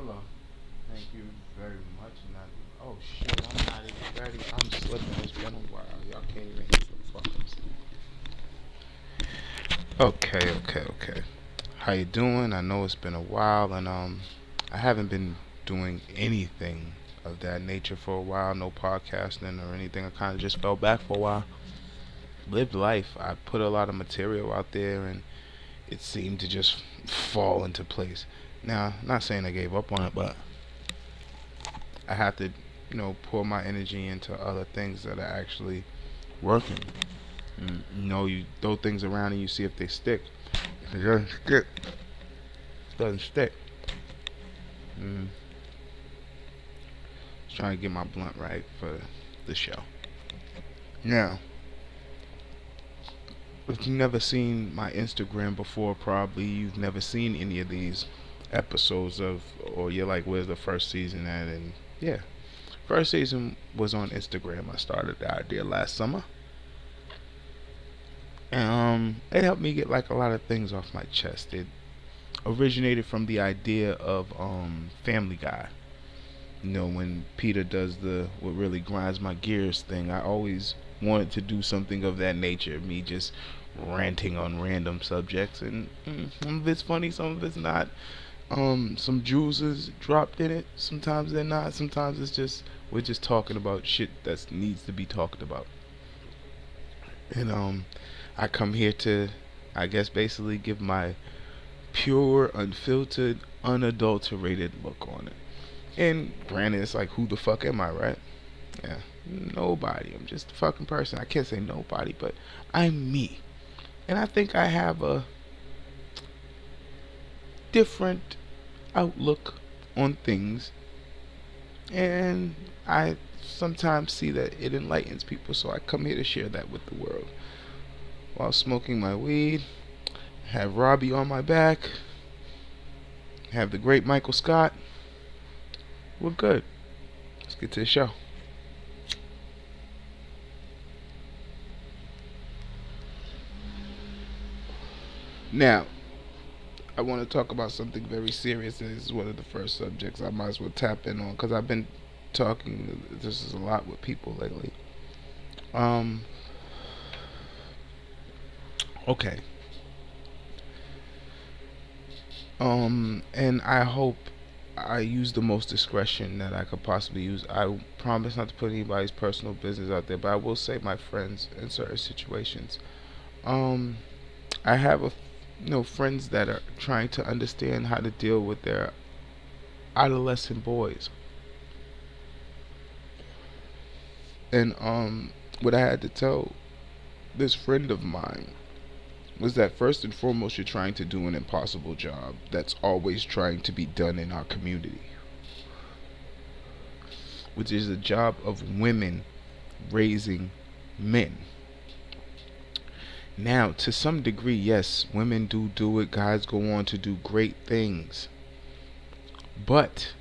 Hello. Thank you very much. Not, oh shit, I'm not even ready. I'm slipping. It's been a while. Y'all can't even hear the fuck I'm saying. Okay. How you doing? I know it's been a while, and I haven't been doing anything of that nature for a while. No podcasting or anything. I kind of just fell back for a while. Lived life. I put a lot of material out there, and it seemed to just fall into place. Now, not saying I gave up on it, but I have to, pour my energy into other things that are actually working. You throw things around and you see if they stick. If it doesn't stick. Mm, just trying to get my blunt right for the show. Now, if you've never seen my Instagram before, probably you've never seen any of these episodes of, or you're like, where's the first season at? And yeah, first season was on Instagram. I started the idea last summer. And it helped me get like a lot of things off my chest. It originated from the idea of Family Guy. When Peter does the what really grinds my gears thing, I always wanted to do something of that nature. Me just ranting on random subjects, and some of it's funny, some of it's not. Some juices dropped in it. Sometimes they're not. Sometimes it's just we're just talking about shit that needs to be talked about. And I come here to, I guess, basically give my pure, unfiltered, unadulterated look on it. And granted, it's like, who the fuck am I, right? Yeah, nobody. I'm just a fucking person. I can't say nobody, but I'm me. And I think I have a different outlook on things. And I sometimes see that it enlightens people, so I come here to share that with the world. While smoking my weed, have Robbie on my back, have the great Michael Scott. We're good. Let's get to the show. Now, I want to talk about something very serious. This is one of the first subjects I might as well tap in on because I've been talking this is a lot with people lately. Um, okay. And I hope I use the most discretion that I could possibly use. I promise not to put anybody's personal business out there, but I will say my friends in certain situations. Um, I have friends that are trying to understand how to deal with their adolescent boys, and what I had to tell this friend of mine was that first and foremost, you're trying to do an impossible job that's always trying to be done in our community, which is the job of women raising men. Now, to some degree, yes, women do it. Guys go on to do great things. But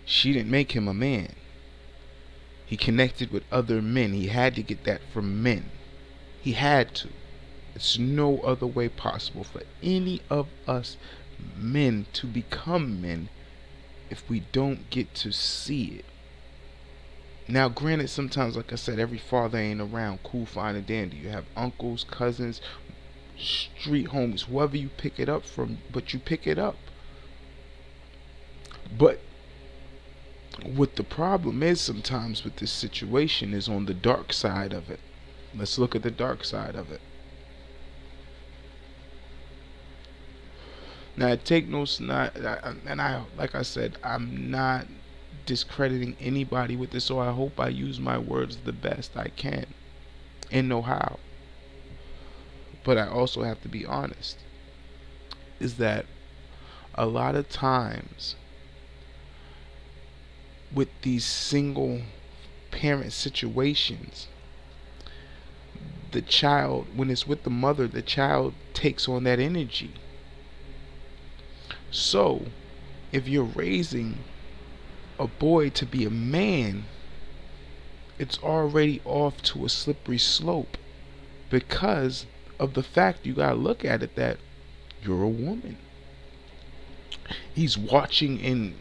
she didn't make him a man. He connected with other men. He had to get that from men. He had to. It's no other way possible for any of us men to become men if we don't get to see it. Now, granted, sometimes, like I said, every father ain't around, cool, fine, and dandy. You have uncles, cousins, street homies, whoever you pick it up from, but you pick it up. But what the problem is sometimes with this situation is on the dark side of it. Let's look at the dark side of it. Now, take no snot, and I, like I said, I'm not discrediting anybody with this, so I hope I use my words the best I can and know how. But I also have to be honest, is that a lot of times with these single parent situations, the child, when it's with the mother, the child takes on that energy. So, if you're raising a boy to be a man, it's already off to a slippery slope because of the fact you gotta look at it that you're a woman. He's watching, and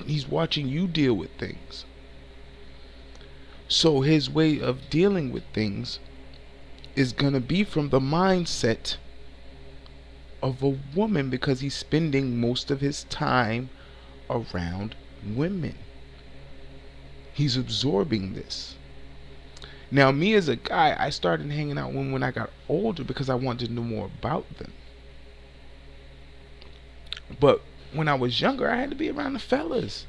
he's watching you deal with things. So his way of dealing with things is going to be from the mindset of a woman, because he's spending most of his time around women. He's absorbing this. Now, me as a guy, I started hanging out with women when I got older because I wanted to know more about them. But when I was younger, I had to be around the fellas.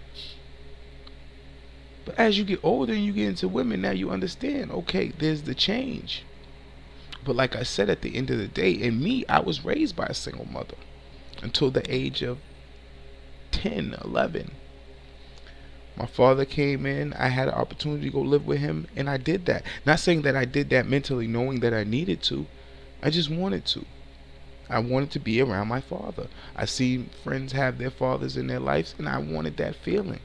But as you get older and you get into women, now you understand, okay, there's the change. But like I said, at the end of the day, in me, I was raised by a single mother until the age of 10, 11. My father came in, I had an opportunity to go live with him, and I did that. Not saying that I did that mentally knowing that I needed to. I just wanted to. I wanted to be around my father. I see friends have their fathers in their lives, and I wanted that feeling.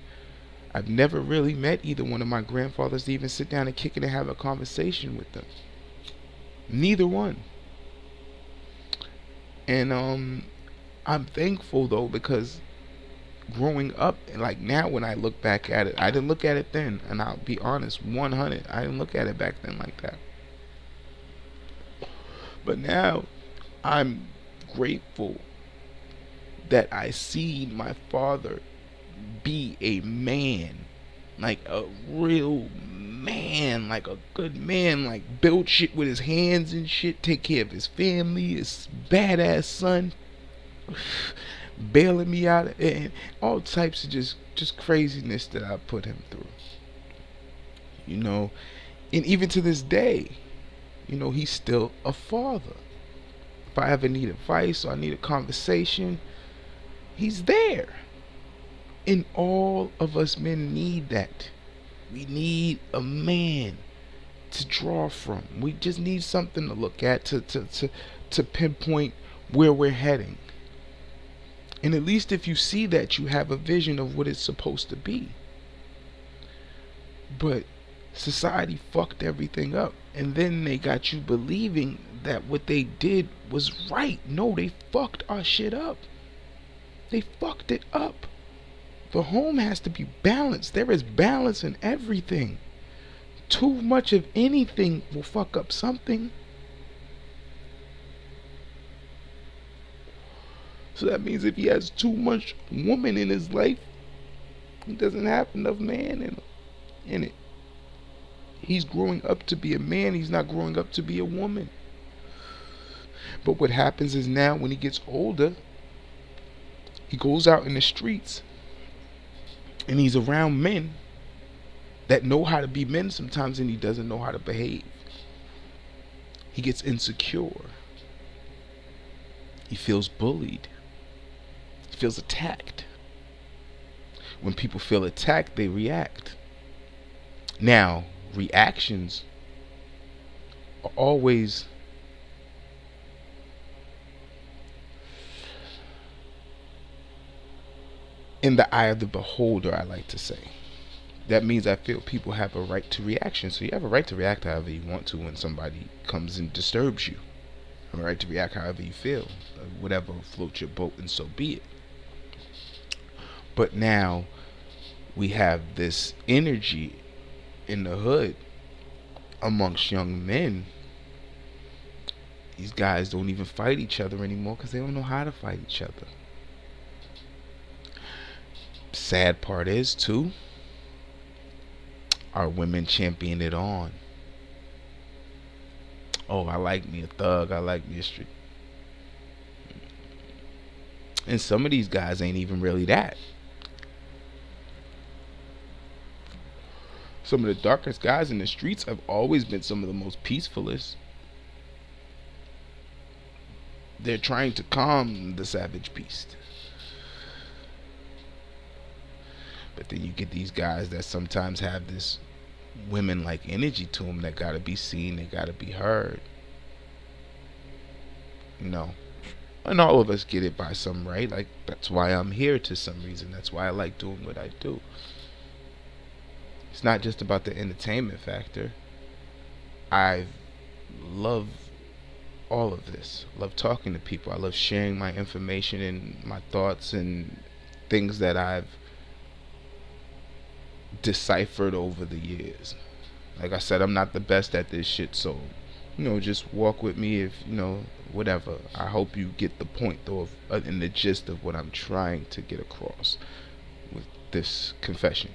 I've never really met either one of my grandfathers to even sit down and kick it and have a conversation with them. Neither one. And I'm thankful though, because growing up, like now when I look back at it, I didn't look at it then, and I'll be honest, 100, I didn't look at it back then like that. But now I'm grateful that I see my father be a man, like a real man, like a good man, like build shit with his hands and shit, take care of his family, his badass son, bailing me out, and all types of just craziness that I put him through. You know, and even to this day, you know, he's still a father. If I ever need advice or I need a conversation, he's there. And all of us men need that. We need a man to draw from. We just need something to look at to pinpoint where we're heading. And at least if you see that, you have a vision of what it's supposed to be. But society fucked everything up. And then they got you believing that what they did was right. No, they fucked our shit up. They fucked it up. The home has to be balanced. There is balance in everything. Too much of anything will fuck up something. So that means if he has too much woman in his life, he doesn't have enough man in it. He's growing up to be a man. He's not growing up to be a woman. But what happens is now when he gets older, he goes out in the streets and he's around men that know how to be men sometimes, and he doesn't know how to behave. He gets insecure. He feels bullied. He feels attacked. When people feel attacked, they react. Now, reactions are always in the eye of the beholder, I like to say. That means I feel people have a right to reaction. So you have a right to react however you want to when somebody comes and disturbs you. You have a right to react however you feel. Whatever floats your boat, and so be it. But now we have this energy in the hood amongst young men. These guys don't even fight each other anymore because they don't know how to fight each other. Sad part is too, our women champion it on. Oh, I like me a thug, I like me a street. And some of these guys ain't even really that. Some of the darkest guys in the streets have always been some of the most peacefulest. They're trying to calm the savage beast. But then you get these guys that sometimes have this women-like energy to them that gotta be seen, they gotta be heard. You know, and all of us get it by some right. Like, that's why I'm here to some reason. That's why I like doing what I do. It's not just about the entertainment factor. I love all of this. I love talking to people. I love sharing my information and my thoughts and things that I've deciphered over the years. Like I said, I'm not the best at this shit, so just walk with me if whatever. I hope you get the point though in the gist of what I'm trying to get across with this confession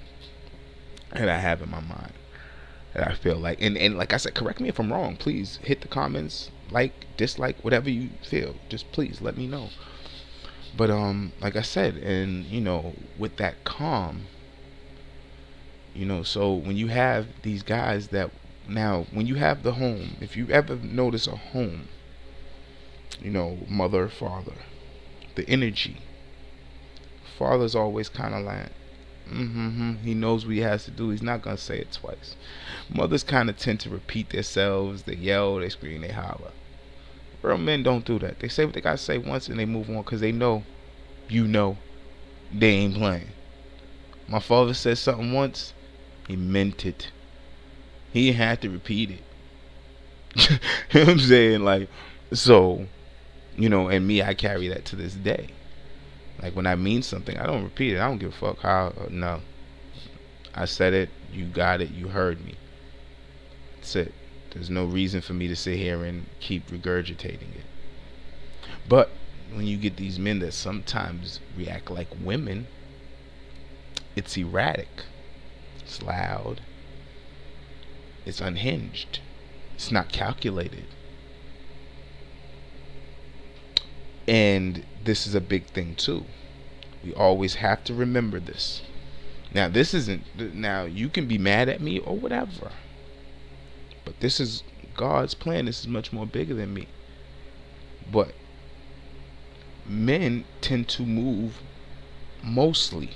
that I have in my mind. That I feel like, and like I said, correct me if I'm wrong. Please hit the comments, like, dislike, whatever you feel. Just please let me know. But like I said, and with that calm, so when you have these guys that now, when you have the home, if you ever notice a home, mother, father, the energy, father's always kind of like, he knows what he has to do. He's not gonna say it twice. Mothers kind of tend to repeat themselves. They yell, they scream, they holler. Real men don't do that. They say what they gotta say once and they move on because they know, they ain't playing. My father said something once, he meant it. He didn't have to repeat it. You know what I'm saying? Like, so, and me, I carry that to this day. Like, when I mean something, I don't repeat it. I don't give a fuck how. No. I said it. You got it. You heard me. That's it. There's no reason for me to sit here and keep regurgitating it. But when you get these men that sometimes react like women, it's erratic. It's loud. It's unhinged. It's not calculated. And this is a big thing too. We always have to remember this. Now you can be mad at me or whatever, but this is God's plan. This is much more bigger than me. But men tend to move mostly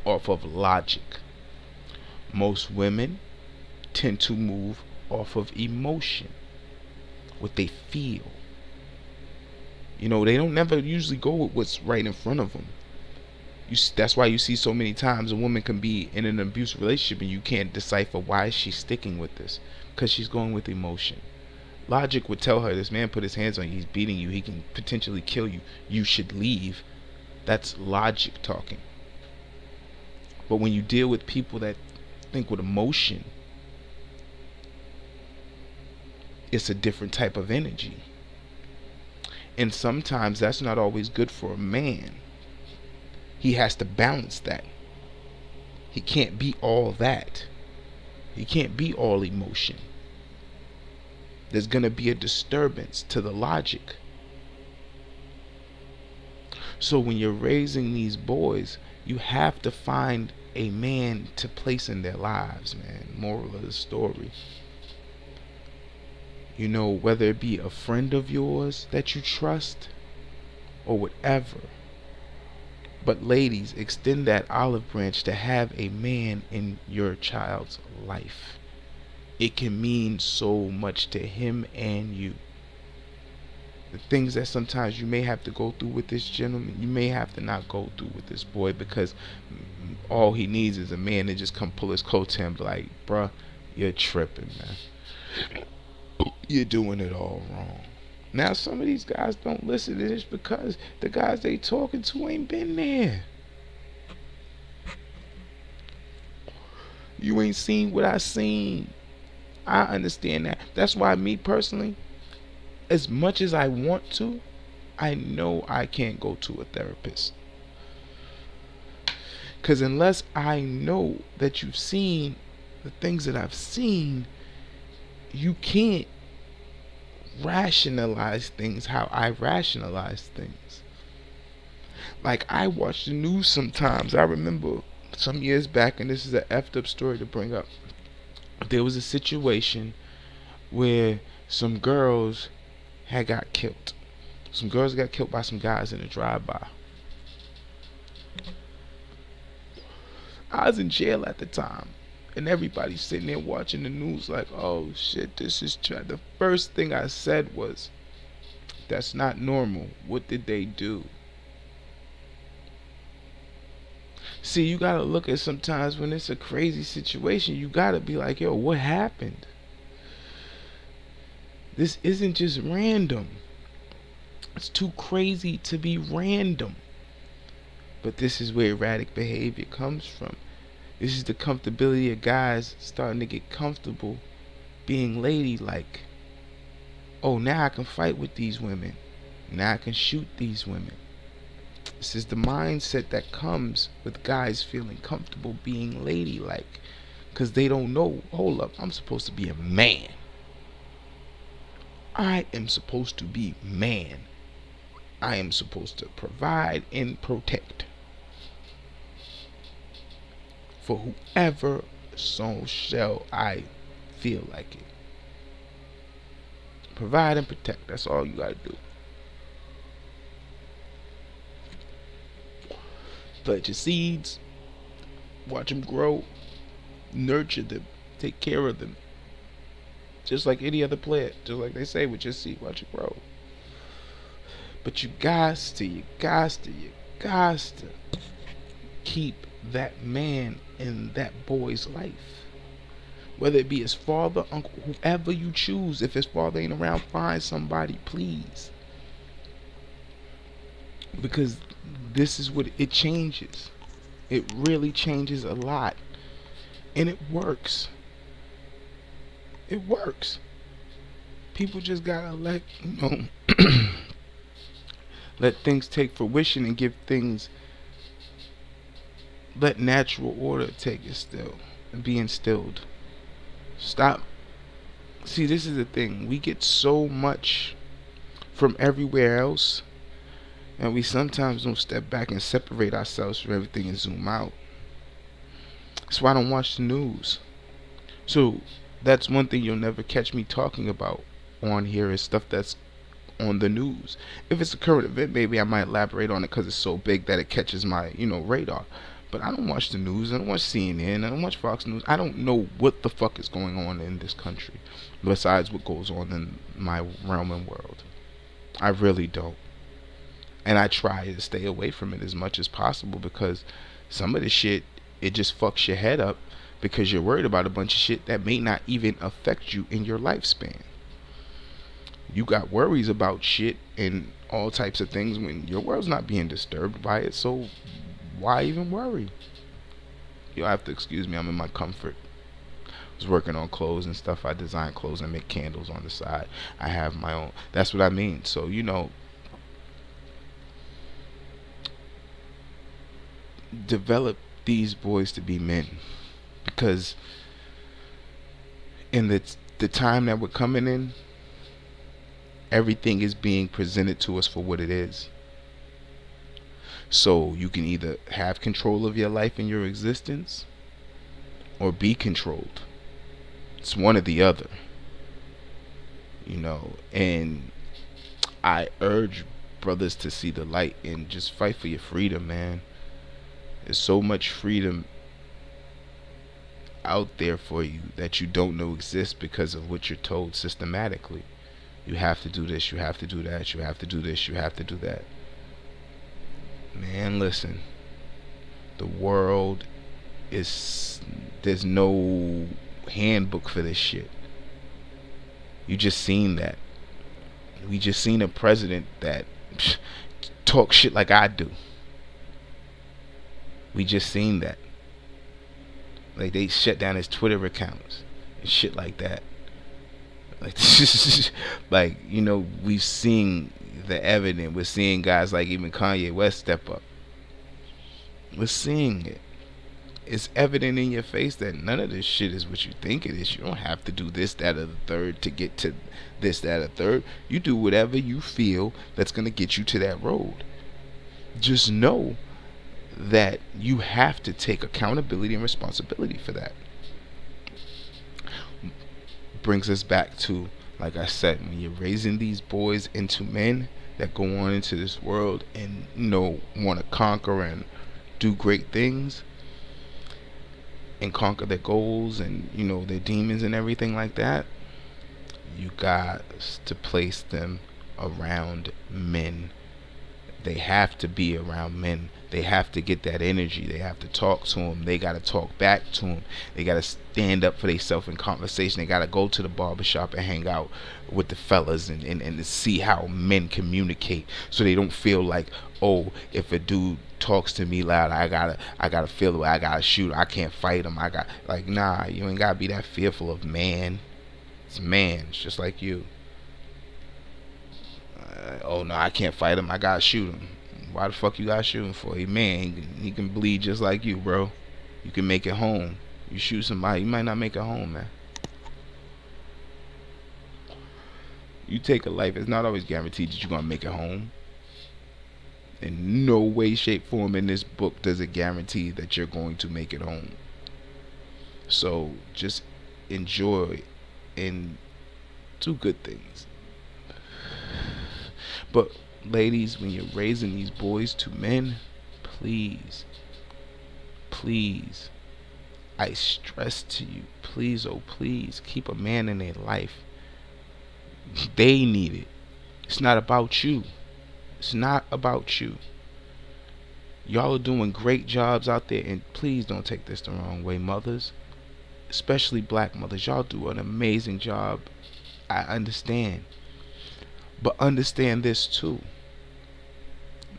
off of logic. Most women tend to move off of emotion, what they feel. They don't never usually go with what's right in front of them. That's why you see so many times a woman can be in an abusive relationship and you can't decipher why she's sticking with this, because she's going with emotion. Logic would tell her, this man put his hands on you, he's beating you, he can potentially kill you, you should leave. That's logic talking. But when you deal with people that think with emotion, it's a different type of energy. And sometimes that's not always good for a man. He has to balance that. He can't be all that. He can't be all emotion. There's going to be a disturbance to the logic. So when you're raising these boys, you have to find a man to place in their lives, man. Moral of the story. Whether it be a friend of yours that you trust or whatever. But ladies, extend that olive branch to have a man in your child's life. It can mean so much to him and you. The things that sometimes you may have to go through with this gentleman, you may have to not go through with this boy, because all he needs is a man to just come pull his coattail and be like, bruh, you're tripping, man. You're doing it all wrong. Now some of these guys don't listen to this because the guys they talking to ain't been there. You ain't seen what I seen. I understand that. That's why me personally, as much as I want to, I know I can't go to a therapist. Because unless I know that you've seen the things that I've seen, you can't rationalize things how I rationalize things. Like, I watch the news sometimes. I remember some years back, and this is an effed up story to bring up. There was a situation where some girls had got killed. Some girls got killed by some guys in a drive-by. I was in jail at the time. And everybody's sitting there watching the news like, oh shit, this is the first thing I said was, that's not normal. What did they do? See, you gotta look at sometimes when it's a crazy situation, you gotta be like, yo, what happened? This isn't just random. It's too crazy to be random. But this is where erratic behavior comes from. This is the comfortability of guys starting to get comfortable being ladylike. Oh, now I can fight with these women. Now I can shoot these women. This is the mindset that comes with guys feeling comfortable being ladylike. Because they don't know, hold up, I'm supposed to be a man. I am supposed to be man. I am supposed to provide and protect for whoever so shall I feel like it. Provide and protect. That's all you gotta do. Plant your seeds, watch them grow, nurture them, take care of them. Just like any other plant, just like they say with your seed, watch it grow. But you guys to keep that man in that boy's life. Whether it be his father, uncle, whoever you choose. If his father ain't around, find somebody, please. Because this is what it changes. It really changes a lot. And it works. It works. People just gotta let, let things take fruition and give things, let natural order take it still and be instilled. Stop. See, this is the thing. We get so much from everywhere else, and we sometimes don't step back and separate ourselves from everything and zoom out. That's why I don't watch the news. So that's one thing you'll never catch me talking about on here, is stuff that's on the news. If it's a current event, maybe I might elaborate on it because it's so big that it catches my, radar. But I don't watch the news. I don't watch CNN. I don't watch Fox News. I don't know what the fuck is going on in this country besides what goes on in my realm and world. I really don't. And I try to stay away from it as much as possible, because some of the shit, it just fucks your head up because you're worried about a bunch of shit that may not even affect you in your lifespan. You got worries about shit and all types of things when your world's not being disturbed by it, so why even worry? You'll have to excuse me, I'm in my comfort. I was working on clothes and stuff. I design clothes and make candles on the side. I have my own. That's what I mean. So, develop these boys to be men. Because in the time that we're coming in, everything is being presented to us for what it is. So you can either have control of your life and your existence, or be controlled. It's one or the other. And I urge brothers to see the light and just fight for your freedom, man. There's so much freedom out there for you that you don't know exists because of what you're told systematically. You have to do this, you have to do that, you have to do this, you have to do that. Man, listen. The world there's no handbook for this shit. You just seen that. We just seen a president that talks shit like I do. We just seen that. Like, they shut down his Twitter accounts and shit like that. Like, we've seen the evidence. We're seeing guys like even Kanye West step up. We're seeing it. It's evident in your face that none of this shit is what you think it is. You don't have to do this, that, or the third to get to this, that, or third. You do whatever you feel that's going to get you to that road. Just know that you have to take accountability and responsibility for that. Brings us back to, like I said, when you're raising these boys into men that go on into this world and want to conquer and do great things and conquer their goals and their demons and everything like that, you got to place them around men They have to be around men. They have to get that energy. They have to talk to them. They got to talk back to them. They got to stand up for themselves in conversation. They got to go to the barbershop and hang out with the fellas and see how men communicate, so they don't feel like, oh, if a dude talks to me loud, I gotta feel the way, I gotta shoot, I can't fight him. I got, like, nah, you ain't gotta be that fearful of man. It's man. It's just like you. Oh no, I can't fight him. I gotta shoot him. Why the fuck you gotta shoot him for? He man, he can bleed just like you, bro. You can make it home. You shoot somebody, you might not make it home, man. You take a life, it's not always guaranteed that you're gonna make it home. In no way, shape, form in this book does it guarantee that you're going to make it home. So just enjoy and do good things. But ladies, when you're raising these boys to men, please, please, I stress to you, please, oh please, keep a man in their life. They need it. It's not about you. It's not about you. Y'all are doing great jobs out there, and please don't take this the wrong way, mothers, especially black mothers. Y'all do an amazing job. I understand. But understand this too.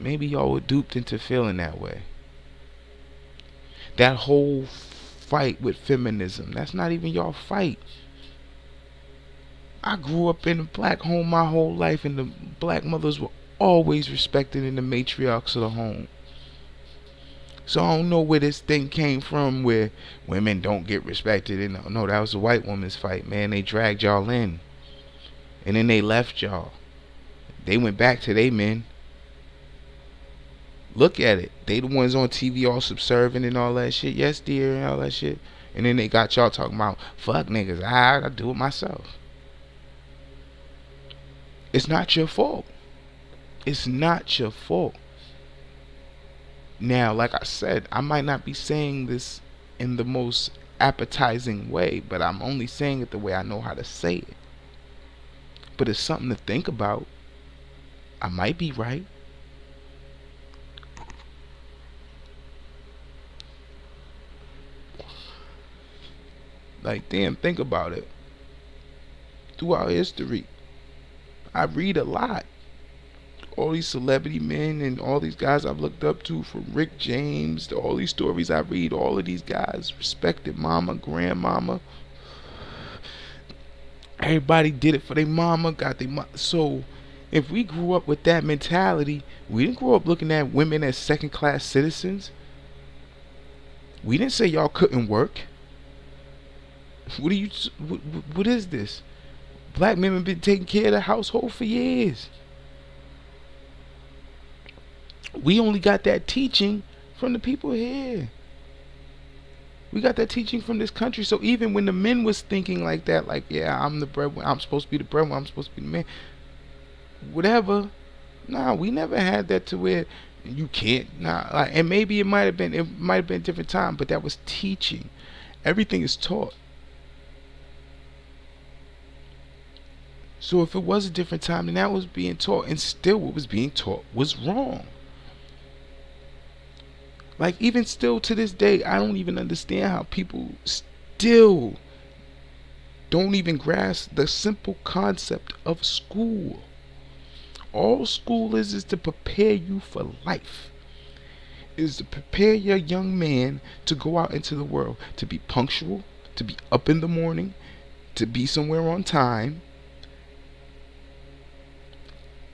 Maybe y'all were duped into feeling that way. That whole fight with feminism, that's not even y'all fight. I grew up in a black home my whole life, and the black mothers were always respected in the matriarchs of the home. So I don't know where this thing came from where women don't get respected. And no, that was a white woman's fight, man. They dragged y'all in, and then they left y'all. They went back to they men. Look at it. They the ones on TV all subservient and all that shit. Yes, dear, and all that shit. And then they got y'all talking about, fuck niggas, I do it myself. It's not your fault. It's not your fault. Now, like I said, I might not be saying this in the most appetizing way, but I'm only saying it the way I know how to say it. But it's something to think about. I might be right. Like, damn, think about it. Throughout history, I read a lot. All these celebrity men and all these guys I've looked up to, from Rick James to all these stories I read, all of these guys respected mama, grandmama. Everybody did it for their mama, got their mama. So if we grew up with that mentality, we didn't grow up looking at women as second-class citizens. We didn't say y'all couldn't work. What is this? Black men have been taking care of the household for years. We only got that teaching from the people here. We got that teaching from this country. So even when the men was thinking like that, like, yeah, I'm the breadwinner, I'm supposed to be the breadwinner, I'm supposed to be the man, whatever. Nah, we never had that to where you can't. Nah, like, and maybe it might have been a different time, but that was teaching. Everything is taught. So if it was a different time, then that was being taught, and still what was being taught was wrong. Like, even still to this day, I don't even understand how people still don't even grasp the simple concept of school. All school is to prepare you for life. Is to prepare your young man to go out into the world, to be punctual, to be up in the morning, to be somewhere on time,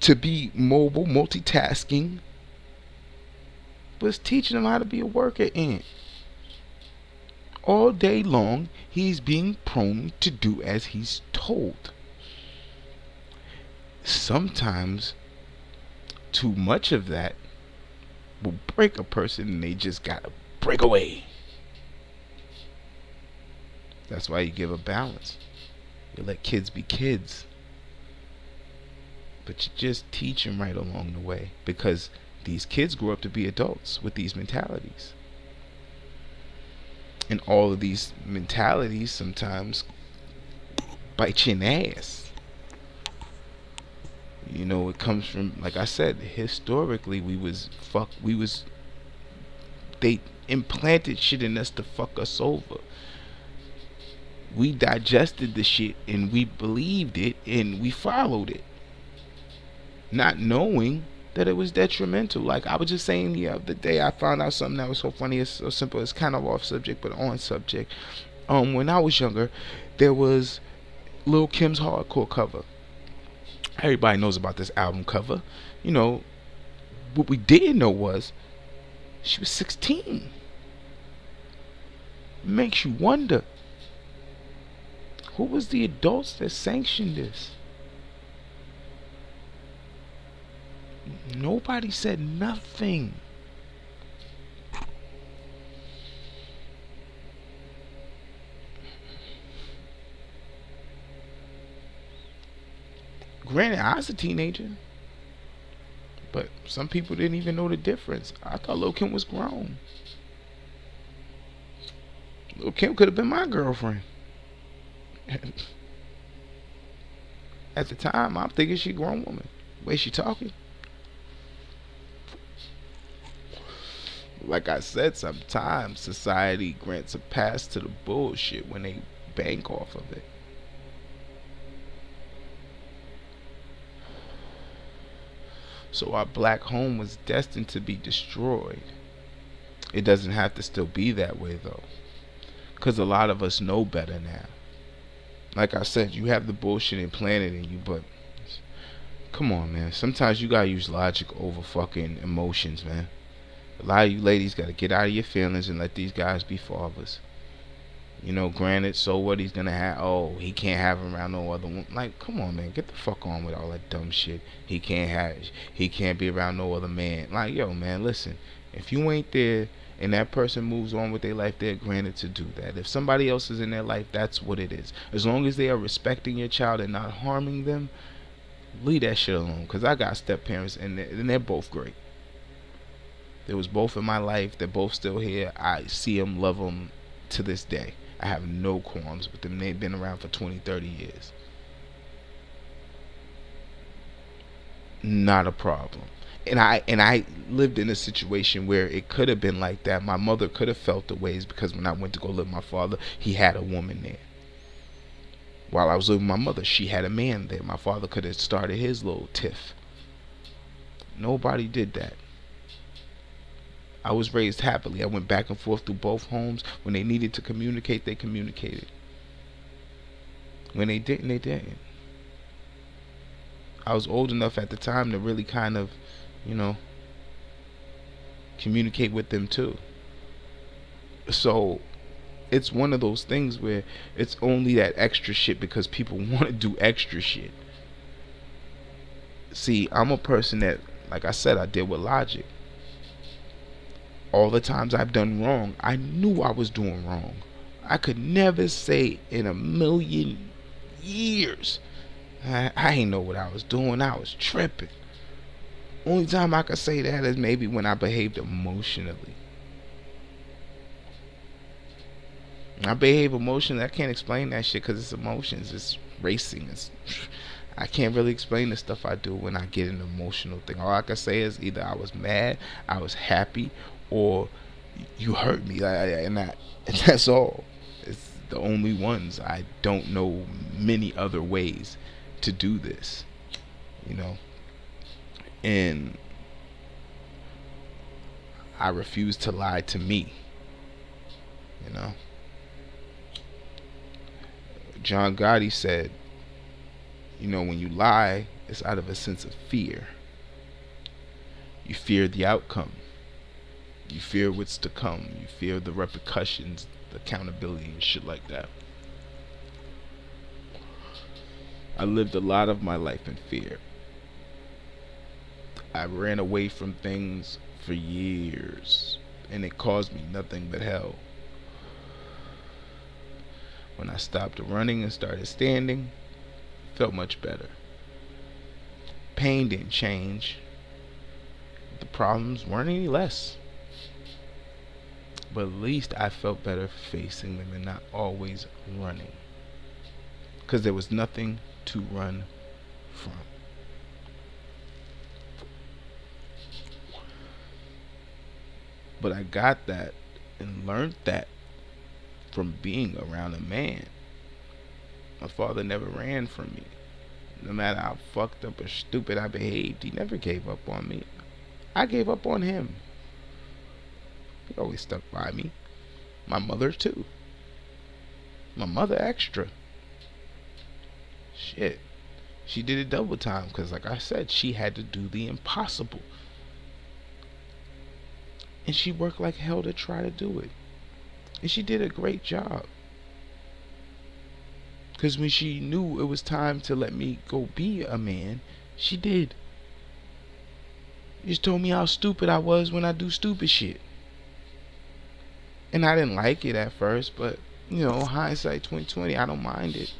to be mobile, multitasking. But it's teaching him how to be a worker ant. All day long, he's being prone to do as he's told. Sometimes, too much of that will break a person, and they just gotta break away. That's why you give a balance. You let kids be kids. But you just teach them right along the way, because these kids grow up to be adults with these mentalities. And all of these mentalities sometimes bite you in the ass. You know, it comes from, like I said, historically we was they implanted shit in us to fuck us over. We digested the shit and we believed it and we followed it, not knowing that it was detrimental. Like I was just saying the other day, I found out something that was so funny. It's so simple. It's kind of off subject, but on subject. When I was younger, there was Lil Kim's hardcore cover. Everybody knows about this album cover. You know, what we didn't know was she was 16. It makes you wonder, who was the adults that sanctioned this? Nobody said nothing. Granted, I was a teenager, but some people didn't even know the difference. I thought Lil Kim was grown. Lil Kim could have been my girlfriend. At the time, I'm thinking she a grown woman. The way she talking. Like I said, sometimes society grants a pass to the bullshit when they bank off of it. So our black home was destined to be destroyed. It doesn't have to still be that way though, because a lot of us know better now. Like I said, you have the bullshit implanted in you, but come on, man. Sometimes you gotta use logic over fucking emotions, man. A lot of you ladies gotta get out of your feelings and let these guys be fathers. You know, granted, so what, he's gonna have, oh, he can't have him around no other woman. Like, come on, man, get the fuck on with all that dumb shit. He can't be around no other man. Like, yo, man, listen, if you ain't there and that person moves on with their life, they're granted to do that. If somebody else is in their life, that's what it is. As long as they are respecting your child and not harming them, leave that shit alone. Because I got step parents and they're both great. There was both in my life. They're both still here. I see them, love them to this day. I have no qualms with them. They've been around for 20, 30 years. Not a problem. And I lived in a situation where it could have been like that. My mother could have felt the ways because when I went to go live with my father, he had a woman there. While I was living with my mother, she had a man there. My father could have started his little tiff. Nobody did that. I was raised happily. I went back and forth through both homes. When they needed to communicate, they communicated. When they didn't, they didn't. I was old enough at the time to really kind of, you know, communicate with them too. So it's one of those things where it's only that extra shit because people want to do extra shit. See, I'm a person that, like I said, I deal with logic. All the times I've done wrong, I knew I was doing wrong. I could never say in a million years I ain't know what I was doing. I was tripping. Only time I could say that is maybe when I behaved emotionally. When I behave emotionally, I can't explain that shit because it's emotions. It's racing. I can't really explain the stuff I do when I get an emotional thing. All I can say is either I was mad, I was happy, or you hurt me. And that's all. It's the only ones. I don't know many other ways to do this, you know. And I refuse to lie to me, you know. John Gotti said, you know, when you lie, it's out of a sense of fear. You fear the outcome. You fear what's to come. You fear the repercussions, the accountability, and shit like that. I lived a lot of my life in fear. I ran away from things for years, and it caused me nothing but hell. When I stopped running and started standing, it felt much better. Pain didn't change. The problems weren't any less. But at least I felt better facing them and not always running. Because there was nothing to run from. But I got that and learned that from being around a man. My father never ran from me. No matter how fucked up or stupid I behaved, he never gave up on me. I gave up on him. He always stuck by me. My mother too. My mother extra. Shit. She did it double time because, like I said, she had to do the impossible. And she worked like hell to try to do it. And she did a great job. Because when she knew it was time to let me go be a man, she did. She just told me how stupid I was when I do stupid shit. And I didn't like it at first, but, hindsight 2020, I don't mind it.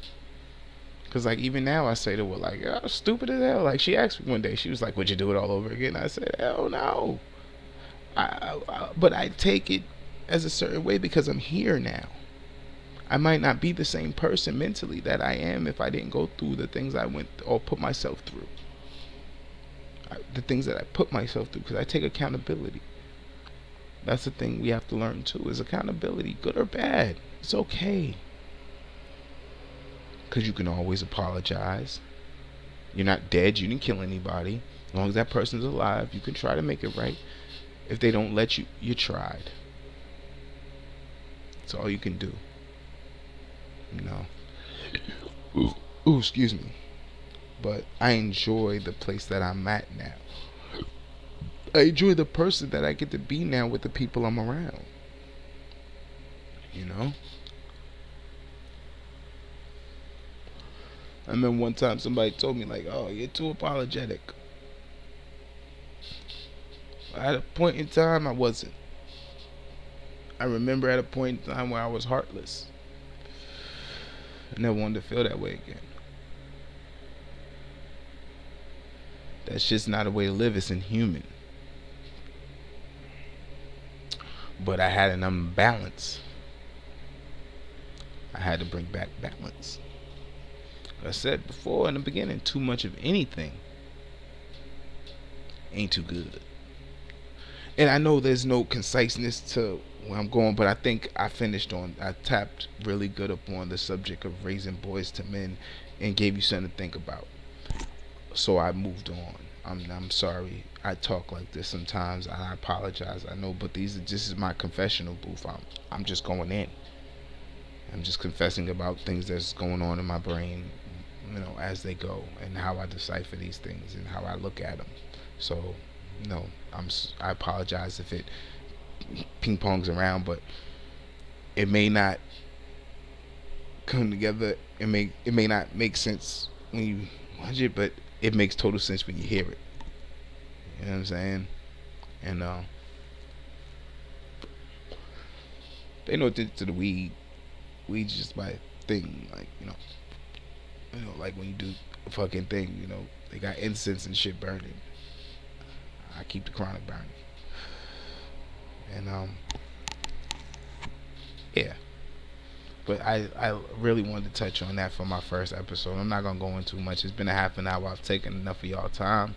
Because, like, even now I say to her, like, I was stupid as hell. Like, she asked me one day, she was like, would you do it all over again? I said, hell no. But I take it as a certain way because I'm here now. I might not be the same person mentally that I am if I didn't go through the things I went or put myself through. The things that I put myself through, because I take accountability. That's the thing we have to learn too, is accountability, good or bad. It's okay. Because you can always apologize. You're not dead. You didn't kill anybody. As long as that person's alive, you can try to make it right. If they don't let you, you tried. That's all you can do. Ooh, excuse me. But I enjoy the place that I'm at now. I enjoy the person that I get to be now with the people I'm around. I remember one time somebody told me, like, oh, you're too apologetic. At a point in time, I wasn't. I remember at a point in time where I was heartless. I never wanted to feel that way again. That's just not a way to live. It's inhuman. But I had an imbalance. I had to bring back balance. Like I said before in the beginning, too much of anything ain't too good. And I know there's no conciseness to where I'm going, but I think I tapped really good upon the subject of raising boys to men and gave you something to think about. So I moved on. I'm sorry I talk like this sometimes. I apologize. I know, but this is my confessional booth. I'm just going in. I'm just confessing about things that's going on in my brain, as they go, and how I decipher these things and how I look at them. So, I apologize if it ping pongs around, but it may not come together. It may not make sense when you watch it, but it makes total sense when you hear it. You know what I'm saying? And they know to the weed. Weed's just my thing, like like when you do a fucking thing, they got incense and shit burning. I keep the chronic burning. And yeah. But I really wanted to touch on that for my first episode. I'm not gonna go into too much. It's been a half an hour. I've taken enough of y'all time.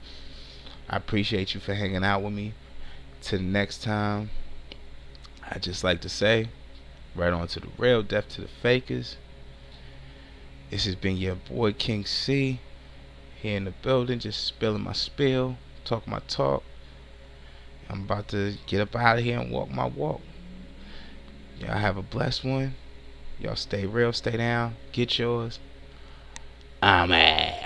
I appreciate you for hanging out with me. Till next time, I just like to say, right on to the real, death to the fakers. This has been your boy King C, here in the building, just spilling my spill, talking my talk. I'm about to get up out of here and walk my walk. Y'all have a blessed one. Y'all stay real, stay down, get yours. Amen.